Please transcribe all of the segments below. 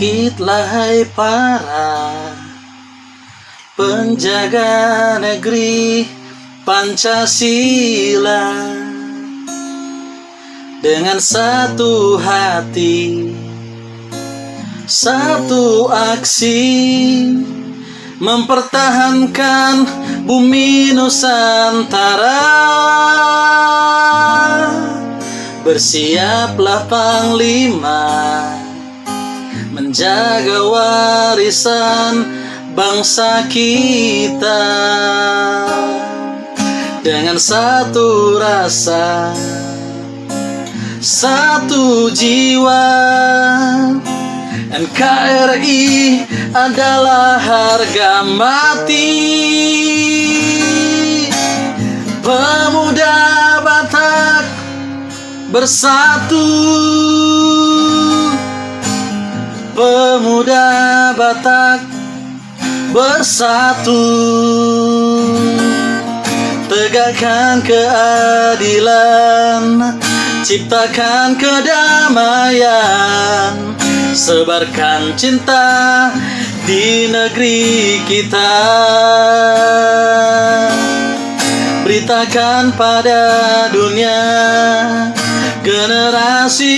Bangkitlah para penjaga negeri Pancasila, dengan satu hati, satu aksi, mempertahankan bumi Nusantara. Bersiaplah Panglima, menjaga warisan bangsa kita, dengan satu rasa, satu jiwa. NKRI adalah harga mati. Pemuda Batak bersatu, pemuda Batak bersatu, tegakkan keadilan, ciptakan kedamaian, sebarkan cinta di negeri kita. Beritakan pada dunia, generasi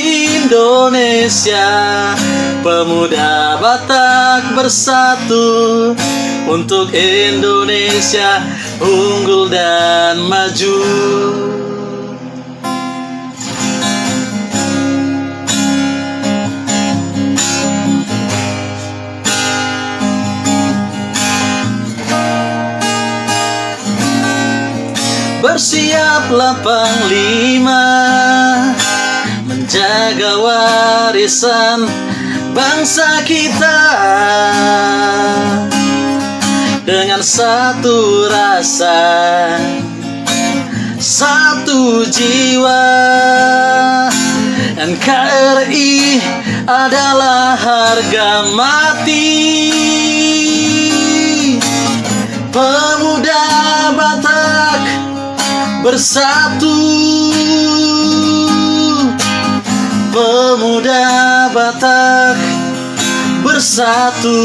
Indonesia, pemuda Batak bersatu untuk Indonesia unggul dan maju. Bersiaplah Panglima, menjaga warisan bangsa kita, dengan satu rasa, satu jiwa. NKRI adalah harga mati. Pemuda Batak bersatu, pemuda Batak bersatu,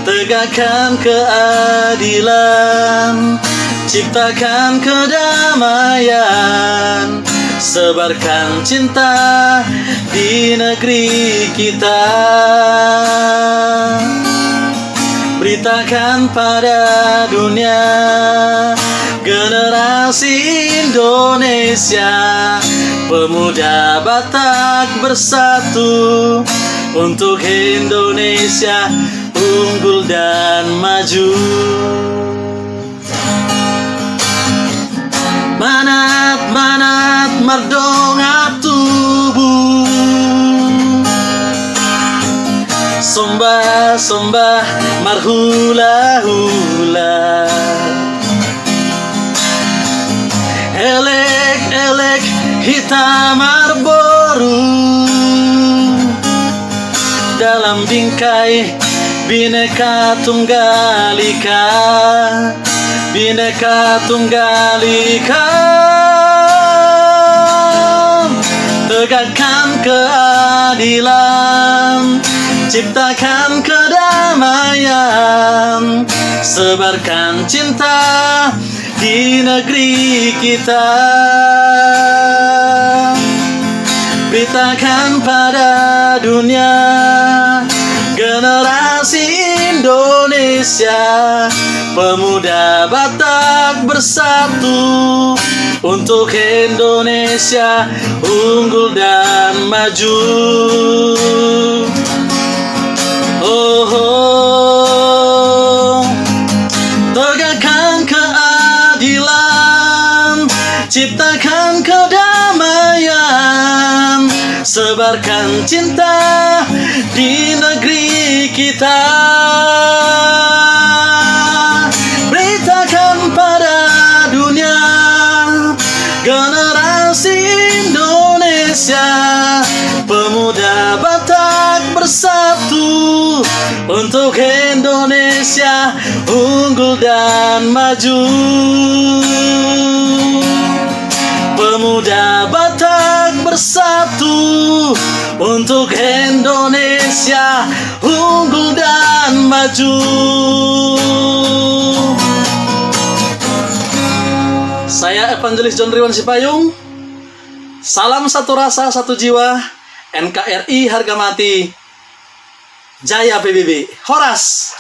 tegakkan keadilan, ciptakan kedamaian, sebarkan cinta di negeri kita. Beritakan pada dunia, generasi Indonesia, pemuda Batak bersatu untuk Indonesia unggul dan maju. Manat manat mardonga tubuh, sombah sombah marhula hula, elek elek hitam marboru, dalam bingkai Bhinneka Tunggal Ika, Bhinneka Tunggal Ika. Tegakkan keadilan, ciptakan kedamaian, sebarkan cinta di negeri kita. Beritakan pada dunia, generasi Indonesia, pemuda Batak bersatu untuk Indonesia unggul dan maju. Oh, oh. Tegakkan keadilan, ciptakan kedamaian, sebarkan cinta di negeri kita. Beritakan pada dunia, generasi Indonesia, pemuda Batak bersatu untuk Indonesia unggul dan maju. Pemuda Batak bersatu untuk Indonesia unggul dan maju. Saya Evangelis John Riwan Sipayung. Salam satu rasa, satu jiwa. NKRI harga mati. Jaya PBB. Horas.